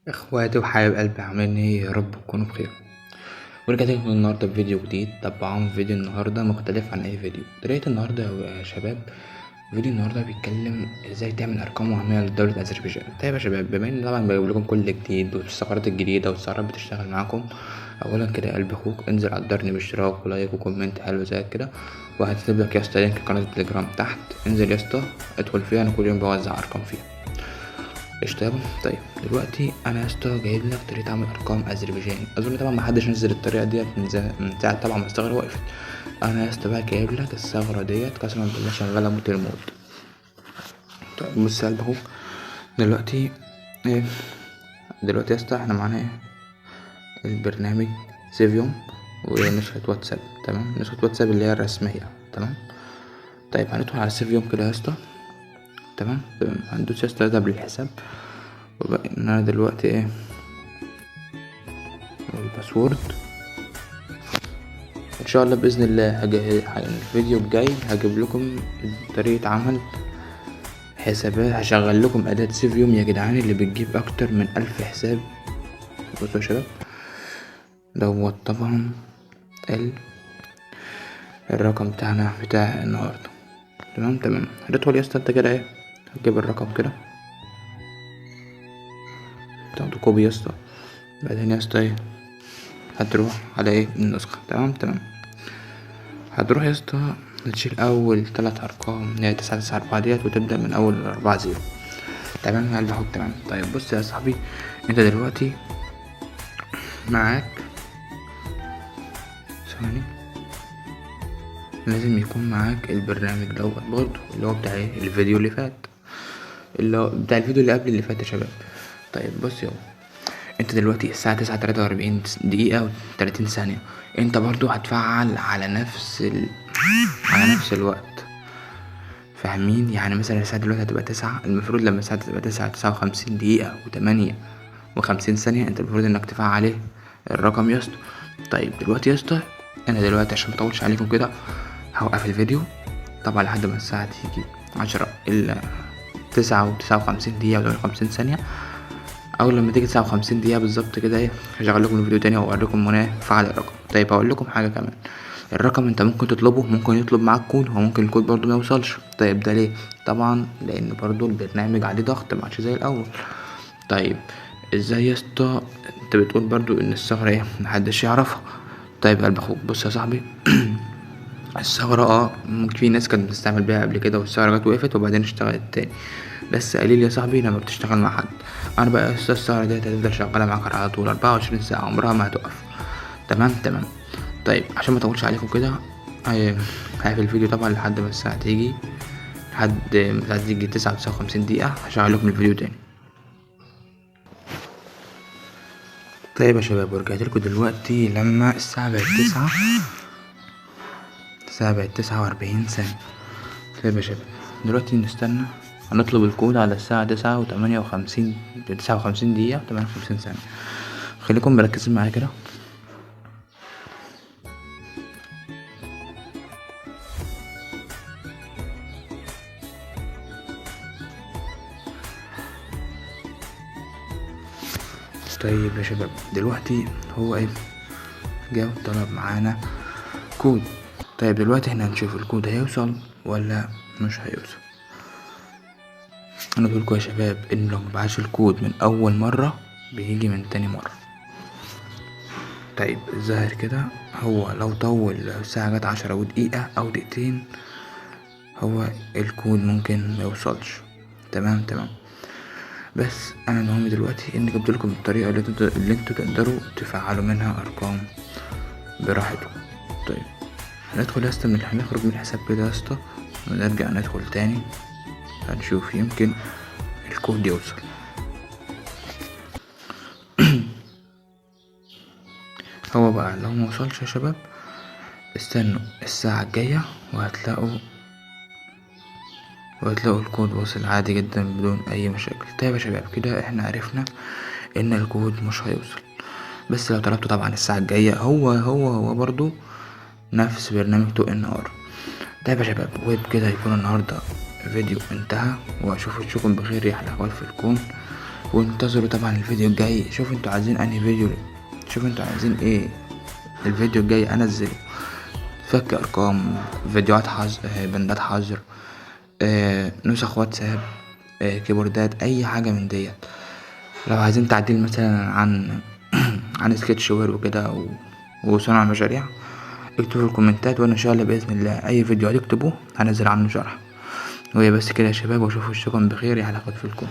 اخواتي وحبايب قلبي عاملين ايه؟ يا رب تكونوا بخير. ورجعت لكم النهارده بفيديو جديد. طبعا فيديو النهارده مختلف عن اي فيديو. طريقة النهارده يا شباب، فيديو النهارده بيتكلم ازاي تعمل ارقام وهميه لدولة اذربيجان. طيب يا شباب، بما ان طبعا بجيب لكم كل جديد والثغرات الجديده والثغرات بتشتغل معاكم، اولا كده يا قلب اخوك انزل قدرني باشتراك ولايك وكومنت حلو زي كده، وهتكتب لك يا اسطى لينك قناه التليجرام تحت. انزل يا اسطى ادخل فيها، انا كل يوم بوزع ارقام فيها. قشطة. طيب دلوقتي انا يا اسطى جايب لك طريقه عمل ارقام اذربيجاني. اظن طبعا محدش نزل الطريقه ديت من ساعه طبعا ما الثغره وقفت. انا يا اسطى بقى جايب لك الثغره ديت قسما بالله شغاله موت الموت. طيب بص يا قلب اخوك، دلوقتي ايه؟ دلوقتي يا اسطى احنا معانا ايه؟ البرنامج سيفيوم ونسخة واتساب. تمام، نسخة واتساب اللي هي الرسمية. تمام. طيب هندخل على سيفيوم كده يا اسطى. تمام، هندوس يا اسطى ده بالحساب. وبقى ان انا دلوقتي ايه؟ الباسورد. ان شاء الله باذن الله الفيديو الجاي هجيب لكم طريقه عمل حسابات. هشغل لكم اداه سيفيوم يا جدعان اللي بتجيب اكتر من 1000 حساب. بصوا يا شباب، دوت طبعا ال- الرقم بتاع النهارده. تمام، هتدخل يا اسطى انت كده ايه، هتجيب الرقم كده، تاخده كوبي يا اسطى. بعدين يا اسطى ايه، هتروح على ايه النسخه. تمام، هتروح يا اسطى تشيل اول 3 ارقام اللي هي 994 ديت، وتبدا من اول 40. تمام يا قلب اخوك. تمام. طيب بص يا صاحبي، انت دلوقتي معاك ثواني، لازم يكون معاك البرنامج دوت برضه اللي هو بتاع ايه، الفيديو اللي فات، اللي هو بتاع الفيديو اللي قبل اللي فات يا شباب. طيب بص يابا، انت دلوقتي الساعة 9:43 دقيقة و30 ثانية. انت برضو هتفعل على نفس الوقت. فاهمين؟ يعني مثلا الساعة دلوقتي هتبقى 9، المفروض لما الساعة تبقى 9:59 دقيقة و58 ثانية انت المفروض انك تفعل عليه الرقم يا اسطى. طيب دلوقتي يا اسطى، انا دلوقتي عشان مطولش عليكم كده هوقف الفيديو طبعا لحد ما الساعة تيجي 10 الا 9:59 دقيقة و58 ثانية، اول لما تيجي 59 دقيقة بالظبط كده ايه، هشغل لكم الفيديو تاني واوريكم مناه فعل الرقم. طيب هقول لكم حاجة كمان، الرقم انت ممكن تطلبه، ممكن يطلب معاك كود، وممكن الكود برضو ما يوصلش. طيب ده ليه؟ طبعا لان برضو البرنامج عليه ضغط، ما عادش زي الاول. طيب ازاي يا اسطى؟ انت بتقول برضو ان الثغرة ايه محدش يعرفها. طيب يا قلب اخوك، بص يا صاحبي الثغرة ممكن في ناس كانت بتستعمل بيها قبل كده والثغرة جت وقفت وبعدين اشتغلت تاني، بس قليل يا صاحبي لما بتشتغل مع حد. انا بقى يا اسطى الثغرة ديت هتفضل شغالة معاك على طول 24 ساعة، عمرها ما هتقف. تمام. طيب عشان ما اطولش عليكم كده، هقفل الفيديو طبعا لحد ما الساعة تيجي، لحد ما الساعة تيجي 9:59 دقيقة هشغل لكم الفيديو تاني. طيب يا شباب، ورجعت لكم دلوقتي لما الساعة بقت 9:40 ثانية. طيب يا شباب، دلوقتي نستنى، هنطلب الكود على الساعة 9:58 دقيقة 58 ثانية. خليكم مركزين معايا كده. طيب يا شباب، دلوقتي هو ايه، جاو طلب معانا كود. طيب دلوقتي احنا هنشوف الكود هيوصل ولا مش هيوصل. انا بقولكوا يا شباب ان لو مبعتش الكود من اول مرة بيجي من تاني مرة. طيب الظاهر كده هو لو طول، لو الساعة جت 10 ودقيقة او دقيقتين، هو الكود ممكن ما يوصلش. تمام. بس انا المهم دلوقتي اني جبت لكم الطريقة اللي انتوا تقدروا تفعلوا منها ارقام براحتكم. طيب هندخل يا اسطى هنخرج من الحساب كده يا اسطى، ونرجع ندخل تاني، هنشوف يمكن الكود يوصل. هو بقى لو موصلش يا شباب استنوا الساعة الجاية وهتلاقوا الكود وصل عادي جدا بدون اي مشاكل. طيب يا شباب، كده احنا عرفنا ان الكود مش هيوصل، بس لو طلبته طبعا الساعة الجاية هو برضو نفس برنامج تو ان ار. طيب يا شباب، وبكده يكون النهاردة فيديو انتهى، واشوفكم بخير يا حلقات في الكون. وانتظروا طبعا الفيديو الجاي. شوفوا انتوا عايزين انهي فيديو، شوفوا انتوا عايزين ايه الفيديو الجاي انزله. فك ارقام، فيديوهات حظر، بندات حظر، نسخ واتساب، كيبوردات، اي حاجة من ديت. لو عايزين تعديل مثلا عن عن سكتش وير وكده وصنع مشاريع، اكتبوا في الكومنتات وانا ان شاء الله باذن الله اي فيديو هتكتبوه هنزل عنه شرح. وهي بس كده يا شباب، واشوفوا وشكم بخير يا حلقات في الكون.